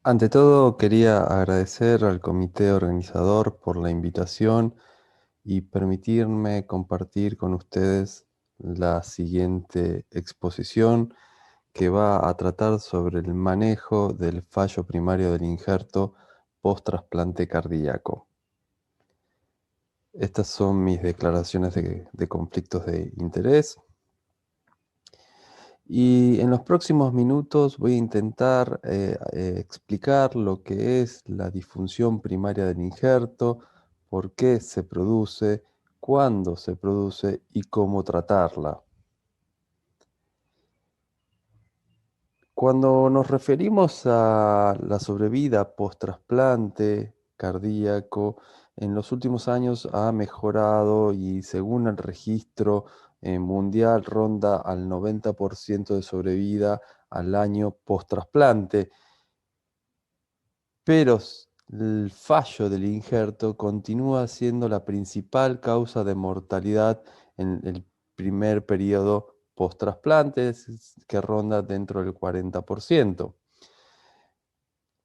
Ante todo, quería agradecer al comité organizador por la invitación y permitirme compartir con ustedes la siguiente exposición que va a tratar sobre el manejo del fallo primario del injerto post-trasplante cardíaco. Estas son mis declaraciones de conflictos de interés. Y en los próximos minutos voy a intentar explicar lo que es la disfunción primaria del injerto, por qué se produce, cuándo se produce y cómo tratarla. Cuando nos referimos a la sobrevida post-trasplante cardíaco, en los últimos años ha mejorado y según el registro mundial ronda al 90% de sobrevida al año post-trasplante, pero el fallo del injerto continúa siendo la principal causa de mortalidad en el primer periodo post-trasplante, que ronda dentro del 40%.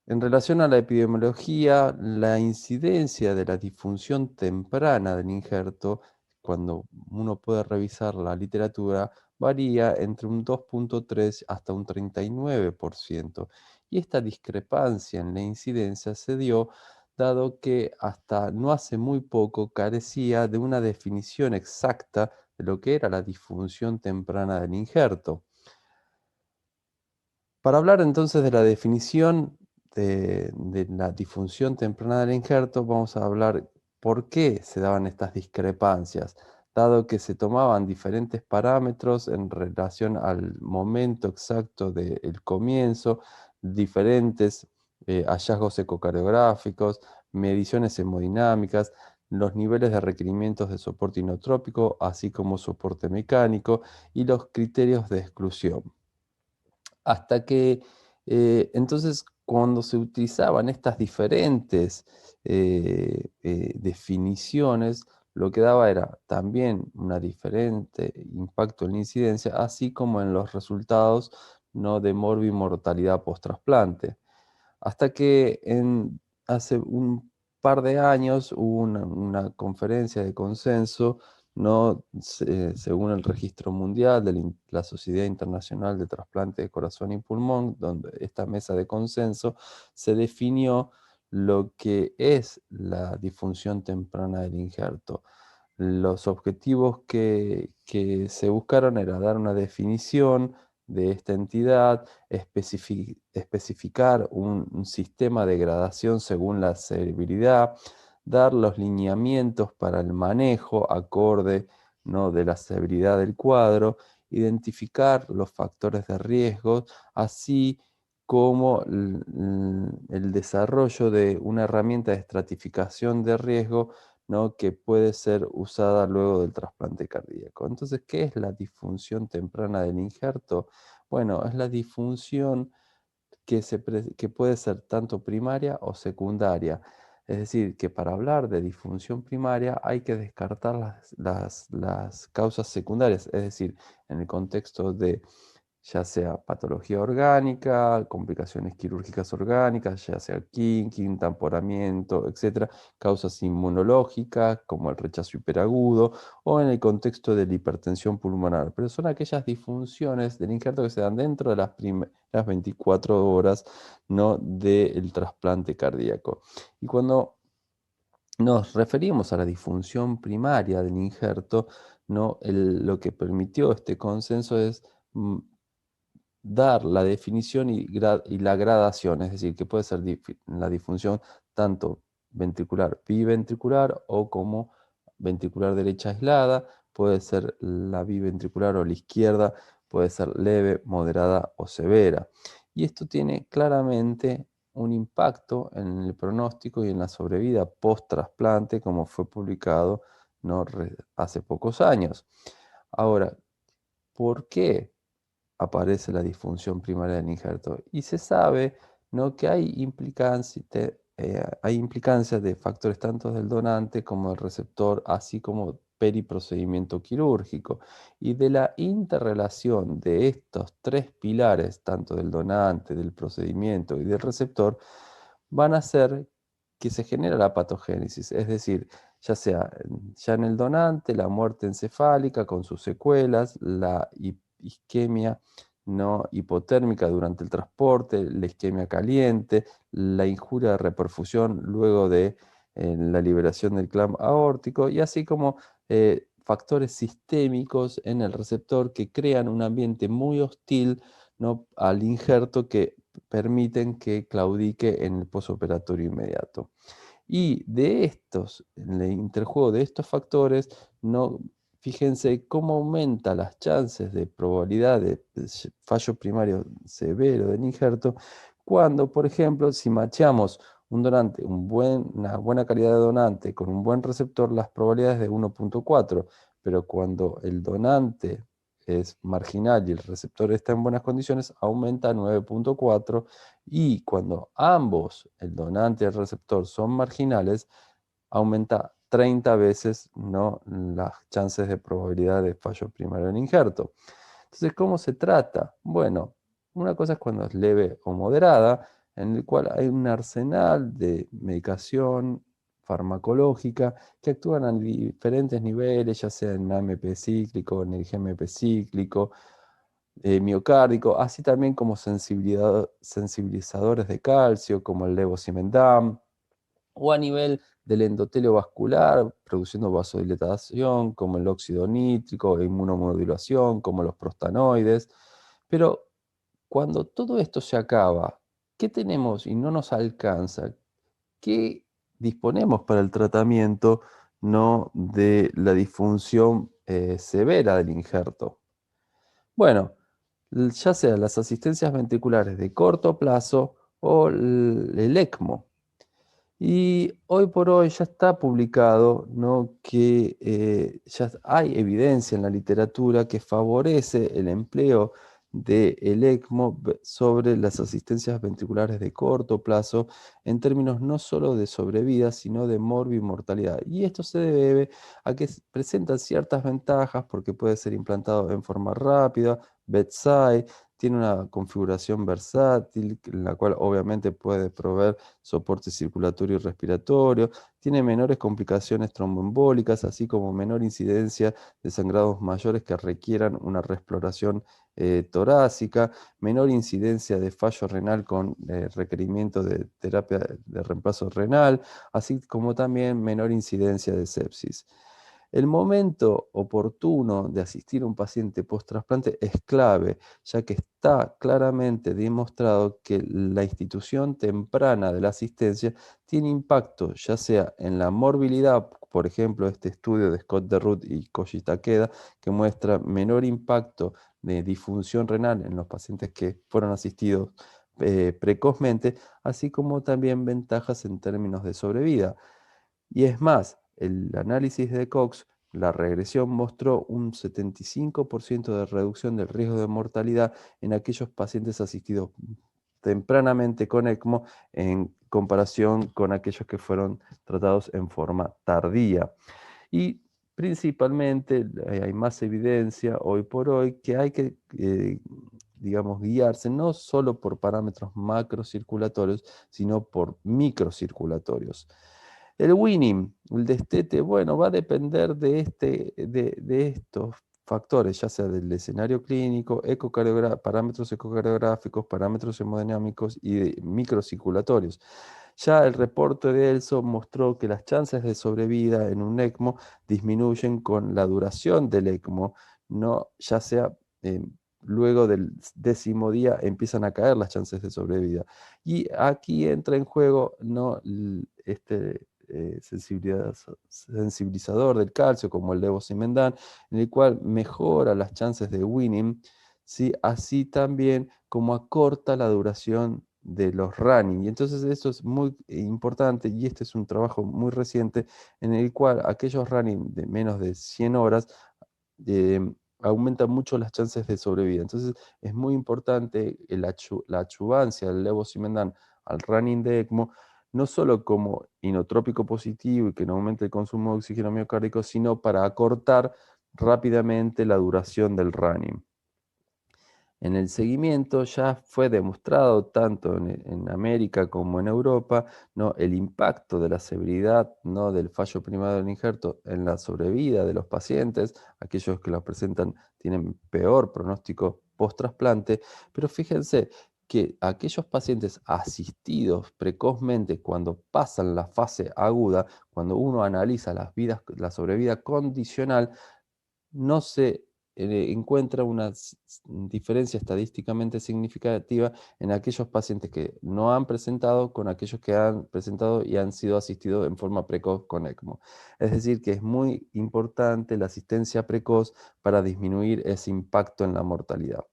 En relación a la epidemiología, la incidencia de la disfunción temprana del injerto, cuando uno puede revisar la literatura, varía entre un 2,3 hasta un 39%. Y esta discrepancia en la incidencia se dio dado que hasta no hace muy poco carecía de una definición exacta de lo que era la disfunción temprana del injerto. Para hablar entonces de la definición de la disfunción temprana del injerto, vamos a hablar por qué se daban estas discrepancias, dado que se tomaban diferentes parámetros en relación al momento exacto del comienzo, diferentes hallazgos ecocardiográficos, mediciones hemodinámicas, los niveles de requerimientos de soporte inotrópico, así como soporte mecánico y los criterios de exclusión. Hasta que, entonces, cuando se utilizaban estas diferentes definiciones, lo que daba era también una diferente impacto en la incidencia, así como en los resultados, ¿no?, de morbimortalidad post-trasplante. Hasta que hace un par de años hubo una conferencia de consenso, ¿no? Según el Registro Mundial de la Sociedad Internacional de Trasplante de Corazón y Pulmón, donde esta mesa de consenso se definió lo que es la disfunción temprana del injerto. Los objetivos que se buscaron era dar una definición de esta entidad, especificar un sistema de gradación según la severidad, dar los lineamientos para el manejo acorde, ¿no?, de la severidad del cuadro, identificar los factores de riesgo, así como el desarrollo de una herramienta de estratificación de riesgo, ¿no?, que puede ser usada luego del trasplante cardíaco. Entonces, ¿qué es la disfunción temprana del injerto? Bueno, es la disfunción que puede ser tanto primaria o secundaria. Es decir, que para hablar de disfunción primaria hay que descartar las causas secundarias, es decir, en el contexto de ya sea patología orgánica, complicaciones quirúrgicas orgánicas, ya sea kinking, tamponamiento, etcétera, causas inmunológicas como el rechazo hiperagudo o en el contexto de la hipertensión pulmonar, pero son aquellas disfunciones del injerto que se dan dentro de las primeras 24 horas, ¿no?, del trasplante cardíaco. Y cuando nos referimos a la disfunción primaria del injerto, ¿no?, lo que permitió este consenso es dar la definición y la gradación, es decir, que puede ser la disfunción tanto ventricular biventricular o como ventricular derecha aislada, puede ser la biventricular o la izquierda, puede ser leve, moderada o severa. Y esto tiene claramente un impacto en el pronóstico y en la sobrevida post-trasplante, como fue publicado, ¿no?, hace pocos años. Ahora, ¿por qué aparece la disfunción primaria del injerto? Y se sabe, ¿no?, que hay implicancias de factores tanto del donante como del receptor, así como periprocedimiento quirúrgico. Y de la interrelación de estos tres pilares, tanto del donante, del procedimiento y del receptor, van a hacer que se genere la patogénesis, es decir, ya sea ya en el donante, la muerte encefálica con sus secuelas, la isquemia no hipotérmica durante el transporte, la isquemia caliente, la injuria de reperfusión luego de la liberación del clamp aórtico y así como factores sistémicos en el receptor que crean un ambiente muy hostil, ¿no?, al injerto, que permiten que claudique en el posoperatorio inmediato. Y de estos, en el interjuego de estos factores, no, fíjense cómo aumenta las chances de probabilidad de fallo primario severo del injerto cuando, por ejemplo, si macheamos un donante, una buena calidad de donante con un buen receptor, las probabilidades de 1.4, pero cuando el donante es marginal y el receptor está en buenas condiciones, aumenta a 9.4, y cuando ambos, el donante y el receptor, son marginales, aumenta 30 veces, ¿no?, las chances de probabilidad de fallo primario en injerto. Entonces, ¿cómo se trata? Bueno, una cosa es cuando es leve o moderada, en el cual hay un arsenal de medicación farmacológica que actúan a diferentes niveles, ya sea en AMP cíclico, en el GMP cíclico, miocárdico, así también como sensibilizadores de calcio, como el levosimendan, o a nivel del endotelio vascular, produciendo vasodilatación, como el óxido nítrico, e inmunomodulación, como los prostanoides. Pero cuando todo esto se acaba, ¿qué tenemos y no nos alcanza? ¿Qué disponemos para el tratamiento, no, de la disfunción severa del injerto? Bueno, ya sea las asistencias ventriculares de corto plazo o el ECMO. Y hoy por hoy ya está publicado, ¿no?, que ya hay evidencia en la literatura que favorece el empleo del ECMO sobre las asistencias ventriculares de corto plazo en términos no solo de sobrevida, sino de morbimortalidad. Y esto se debe a que presenta ciertas ventajas porque puede ser implantado en forma rápida, bedside, tiene una configuración versátil, en la cual obviamente puede proveer soporte circulatorio y respiratorio, tiene menores complicaciones tromboembólicas, así como menor incidencia de sangrados mayores que requieran una reexploración torácica, menor incidencia de fallo renal con requerimiento de terapia de reemplazo renal, así como también menor incidencia de sepsis. El momento oportuno de asistir a un paciente post-trasplante es clave, ya que está claramente demostrado que la institución temprana de la asistencia tiene impacto, ya sea en la morbilidad, por ejemplo, este estudio de Scott DeRoot y Koji Takeda, que muestra menor impacto de disfunción renal en los pacientes que fueron asistidos precozmente, así como también ventajas en términos de sobrevida. Y es más, el análisis de Cox, la regresión mostró un 75% de reducción del riesgo de mortalidad en aquellos pacientes asistidos tempranamente con ECMO en comparación con aquellos que fueron tratados en forma tardía. Y principalmente hay más evidencia hoy por hoy que hay que, digamos, guiarse no solo por parámetros macrocirculatorios, sino por microcirculatorios. El winning, el destete, bueno, va a depender de estos factores, ya sea del escenario clínico, parámetros ecocardiográficos, parámetros hemodinámicos y de microcirculatorios. Ya el reporte de ELSO mostró que las chances de sobrevida en un ECMO disminuyen con la duración del ECMO, no, ya sea luego del 10.º día empiezan a caer las chances de sobrevida. Y aquí entra en juego, ¿no?, sensibilizador del calcio como el levosimendan, en el cual mejora las chances de winning, ¿sí?, así también como acorta la duración de los running. Y entonces esto es muy importante, y este es un trabajo muy reciente en el cual aquellos running de menos de 100 horas eh, aumentan mucho las chances de sobrevida. Entonces es muy importante la achuvancia del levosimendan al running de ECMO, no solo como inotrópico positivo y que no aumente el consumo de oxígeno miocárdico, sino para acortar rápidamente la duración del running. En el seguimiento ya fue demostrado tanto en América como en Europa, ¿no? El impacto de la severidad, ¿no? Del fallo primario del injerto en la sobrevida de los pacientes. Aquellos que lo presentan tienen peor pronóstico post-trasplante, pero fíjense que aquellos pacientes asistidos precozmente cuando pasan la fase aguda, cuando uno analiza la sobrevida condicional, no se encuentra una diferencia estadísticamente significativa en aquellos pacientes que no han presentado con aquellos que han presentado y han sido asistidos en forma precoz con ECMO. Es decir, que es muy importante la asistencia precoz para disminuir ese impacto en la mortalidad.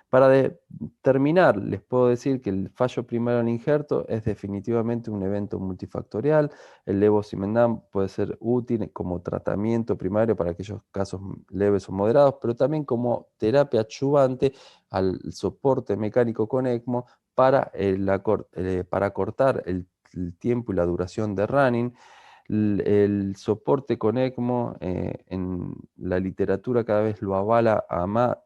Para terminar, les puedo decir que el fallo primario al injerto es definitivamente un evento multifactorial. El levosimendan puede ser útil como tratamiento primario para aquellos casos leves o moderados, pero también como terapia adyuvante al soporte mecánico con ECMO para cortar el tiempo y la duración de running. El soporte con ECMO en la literatura cada vez lo avala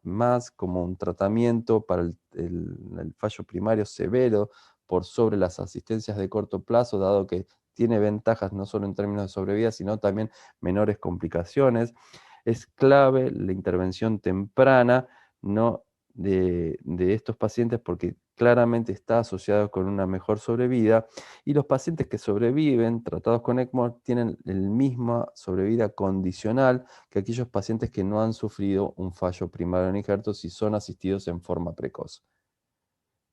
más como un tratamiento para el fallo primario severo por sobre las asistencias de corto plazo, dado que tiene ventajas no solo en términos de sobrevida, sino también menores complicaciones. Es clave la intervención temprana, ¿no? de estos pacientes porque claramente está asociado con una mejor sobrevida, y los pacientes que sobreviven tratados con ECMO tienen la misma sobrevida condicional que aquellos pacientes que no han sufrido un fallo primario en injerto si son asistidos en forma precoz.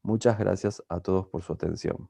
Muchas gracias a todos por su atención.